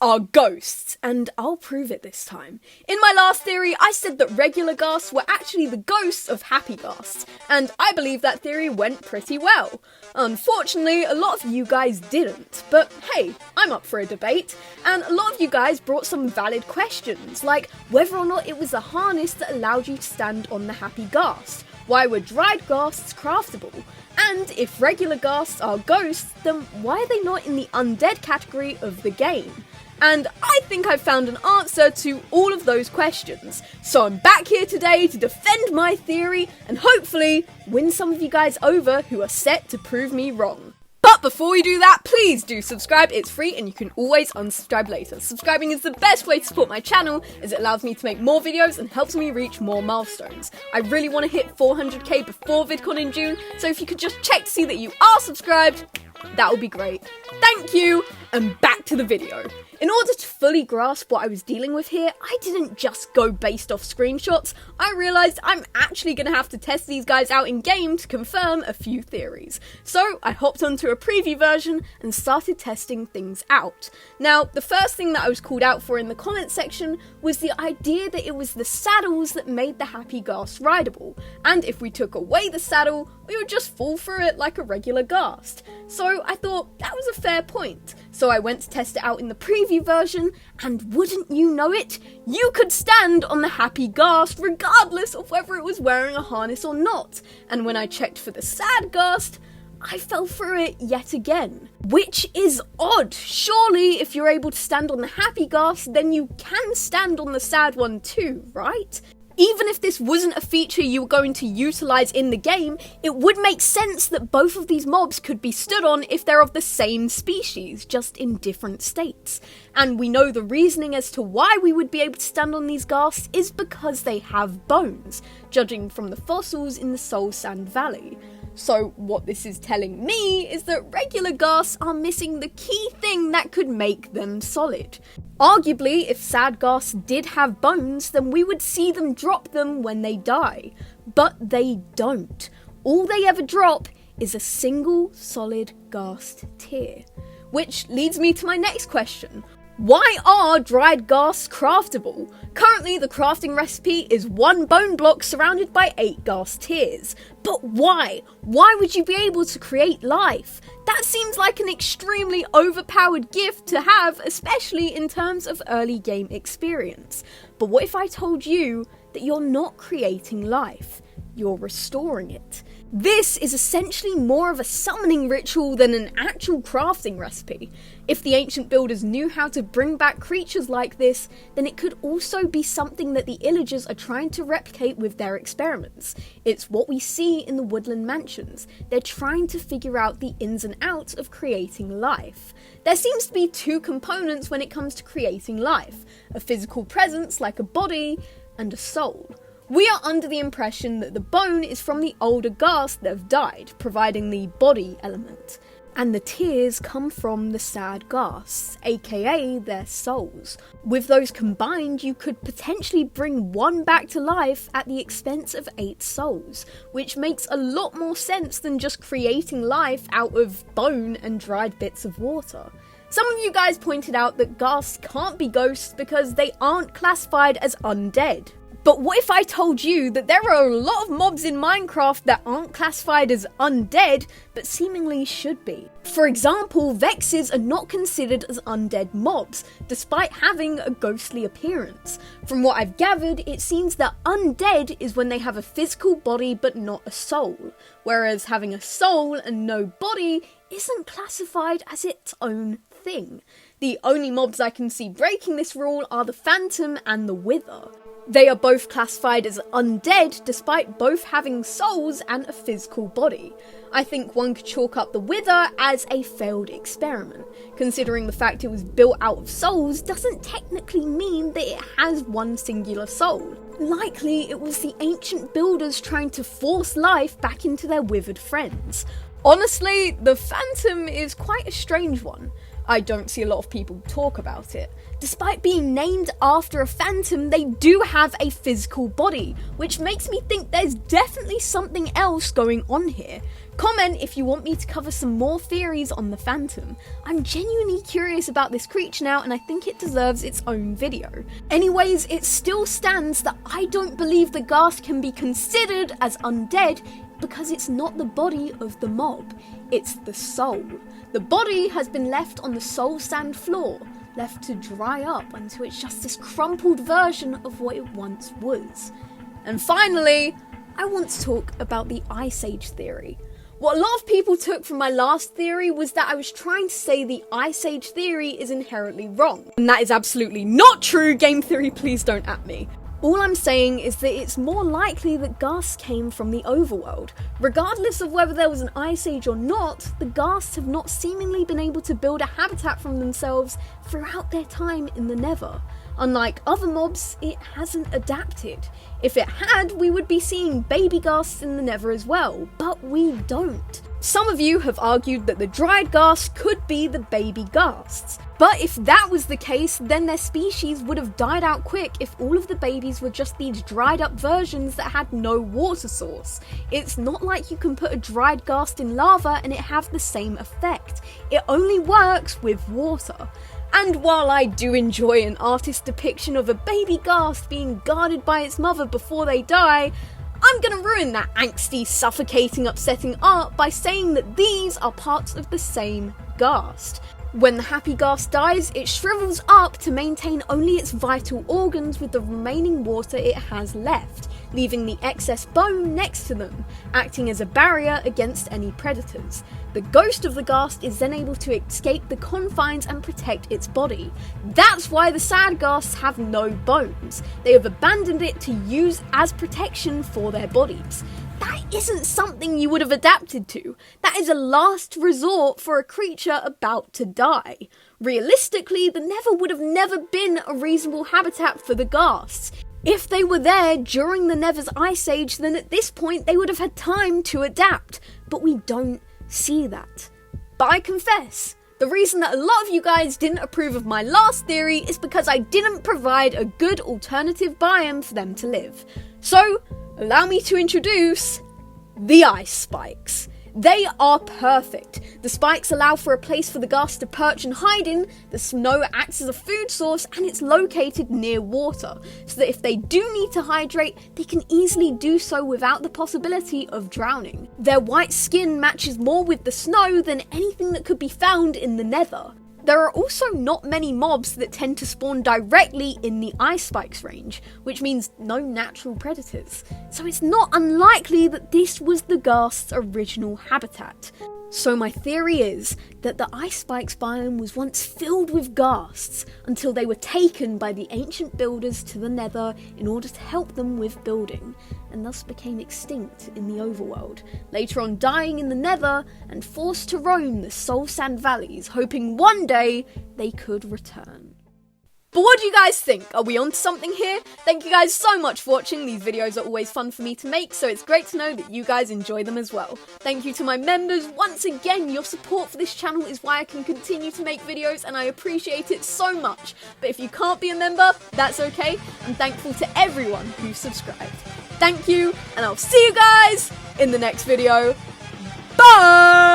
are ghosts, and I'll prove it this time. In my last theory, I said that regular Ghasts were actually the ghosts of happy Ghasts, and I believe that theory went pretty well. Unfortunately, a lot of you guys didn't, but hey, I'm up for a debate, and a lot of you guys brought some valid questions, like whether or not it was a harness that allowed you to stand on the happy Ghast, why were dried Ghasts craftable, and if regular Ghasts are ghosts, then why are they not in the undead category of the game? And I think I've found an answer to all of those questions. So I'm back here today to defend my theory and hopefully win some of you guys over who are set to prove me wrong. But before we do that, please do subscribe. It's free and you can always unsubscribe later. Subscribing is the best way to support my channel as it allows me to make more videos and helps me reach more milestones. I really want to hit 400k before VidCon in June, so if you could just check to see that you are subscribed, that would be great. Thank you, and back to the video. In order to fully grasp what I was dealing with here, I didn't just go based off screenshots. I realised I'm actually going to have to test these guys out in game to confirm a few theories. So I hopped onto a preview version and started testing things out. Now, the first thing that I was called out for in the comments section was the idea that it was the saddles that made the happy Ghast rideable, and if we took away the saddle, we would just fall through it like a regular Ghast. So I thought that was a fair point. So I went to test it out in the preview version, and wouldn't you know it, you could stand on the happy Ghast regardless of whether it was wearing a harness or not. And when I checked for the sad Ghast, I fell through it yet again. Which is odd. Surely if you're able to stand on the happy Ghast, then you can stand on the sad one too, right? Even if this wasn't a feature you were going to utilise in the game, it would make sense that both of these mobs could be stood on if they're of the same species, just in different states. And we know the reasoning as to why we would be able to stand on these Ghasts is because they have bones, judging from the fossils in the Soul Sand Valley. So what this is telling me is that regular Ghasts are missing the key thing that could make them solid. Arguably, if sad Ghasts did have bones, then we would see them drop them when they die. But they don't. All they ever drop is a single solid Ghast tear. Which leads me to my next question. Why are dried Ghasts craftable? Currently, the crafting recipe is 1 bone block surrounded by 8 Ghast tears. But why? Why would you be able to create life? That seems like an extremely overpowered gift to have, especially in terms of early game experience. But what if I told you that you're not creating life? You're restoring it. This is essentially more of a summoning ritual than an actual crafting recipe. If the ancient builders knew how to bring back creatures like this, then it could also be something that the Illagers are trying to replicate with their experiments. It's what we see in the woodland mansions. They're trying to figure out the ins and outs of creating life. There seems to be 2 components when it comes to creating life: a physical presence like a body, and a soul. We are under the impression that the bone is from the older Ghast that have died, providing the body element. And the tears come from the sad Ghasts, aka their souls. With those combined, you could potentially bring 1 back to life at the expense of 8 souls, which makes a lot more sense than just creating life out of bone and dried bits of water. Some of you guys pointed out that Ghasts can't be ghosts because they aren't classified as undead. But what if I told you that there are a lot of mobs in Minecraft that aren't classified as undead, but seemingly should be? For example, Vexes are not considered as undead mobs, despite having a ghostly appearance. From what I've gathered, it seems that undead is when they have a physical body but not a soul, whereas having a soul and no body isn't classified as its own thing. The only mobs I can see breaking this rule are the Phantom and the Wither. They are both classified as undead despite both having souls and a physical body. I think one could chalk up the Wither as a failed experiment. Considering the fact it was built out of souls doesn't technically mean that it has one singular soul. Likely it was the ancient builders trying to force life back into their withered friends. Honestly, the Phantom is quite a strange one. I don't see a lot of people talk about it. Despite being named after a phantom, they do have a physical body, which makes me think there's definitely something else going on here. Comment if you want me to cover some more theories on the Phantom. I'm genuinely curious about this creature now, and I think it deserves its own video. Anyways, it still stands that I don't believe the Ghast can be considered as undead because it's not the body of the mob, it's the soul. The body has been left on the soul sand floor, left to dry up until it's just this crumpled version of what it once was. And finally, I want to talk about the Ice Age theory. What a lot of people took from my last theory was that I was trying to say the Ice Age theory is inherently wrong. And that is absolutely not true. Game theory, please don't at me. All I'm saying is that it's more likely that Ghasts came from the overworld. Regardless of whether there was an Ice Age or not, the Ghasts have not seemingly been able to build a habitat from themselves throughout their time in the Nether. Unlike other mobs, it hasn't adapted. If it had, we would be seeing baby Ghasts in the Nether as well, but we don't. Some of you have argued that the dried Ghasts could be the baby Ghasts. But if that was the case, then their species would have died out quick if all of the babies were just these dried up versions that had no water source. It's not like you can put a dried Ghast in lava and it have the same effect. It only works with water. And while I do enjoy an artist's depiction of a baby Ghast being guarded by its mother before they die, I'm gonna ruin that angsty, suffocating, upsetting art by saying that these are parts of the same Ghast. When the happy Ghast dies, it shrivels up to maintain only its vital organs with the remaining water it has left, leaving the excess bone next to them, acting as a barrier against any predators. The ghost of the Ghast is then able to escape the confines and protect its body. That's why the sad Ghasts have no bones. They have abandoned it to use as protection for their bodies. That isn't something you would have adapted to. That is a last resort for a creature about to die. Realistically, the Nether would have never been a reasonable habitat for the Ghasts. If they were there during the Nether's Ice Age, then at this point they would have had time to adapt. But we don't see that. But I confess, the reason that a lot of you guys didn't approve of my last theory is because I didn't provide a good alternative biome for them to live. So, allow me to introduce the ice spikes. They are perfect. The spikes allow for a place for the Ghast to perch and hide in, the snow acts as a food source, and it's located near water, so that if they do need to hydrate, they can easily do so without the possibility of drowning. Their white skin matches more with the snow than anything that could be found in the Nether. There are also not many mobs that tend to spawn directly in the ice spikes range, which means no natural predators. So it's not unlikely that this was the Ghast's original habitat. So my theory is that the ice spikes biome was once filled with Ghasts until they were taken by the ancient builders to the Nether in order to help them with building, and thus became extinct in the overworld, later on dying in the Nether and forced to roam the soul sand valleys, hoping one day they could return. But what do you guys think? Are we onto something here? Thank you guys so much for watching. These videos are always fun for me to make, so it's great to know that you guys enjoy them as well. Thank you to my members. Once again, your support for this channel is why I can continue to make videos, and I appreciate it so much. But if you can't be a member, that's okay. I'm thankful to everyone who subscribed. Thank you, and I'll see you guys in the next video. Bye!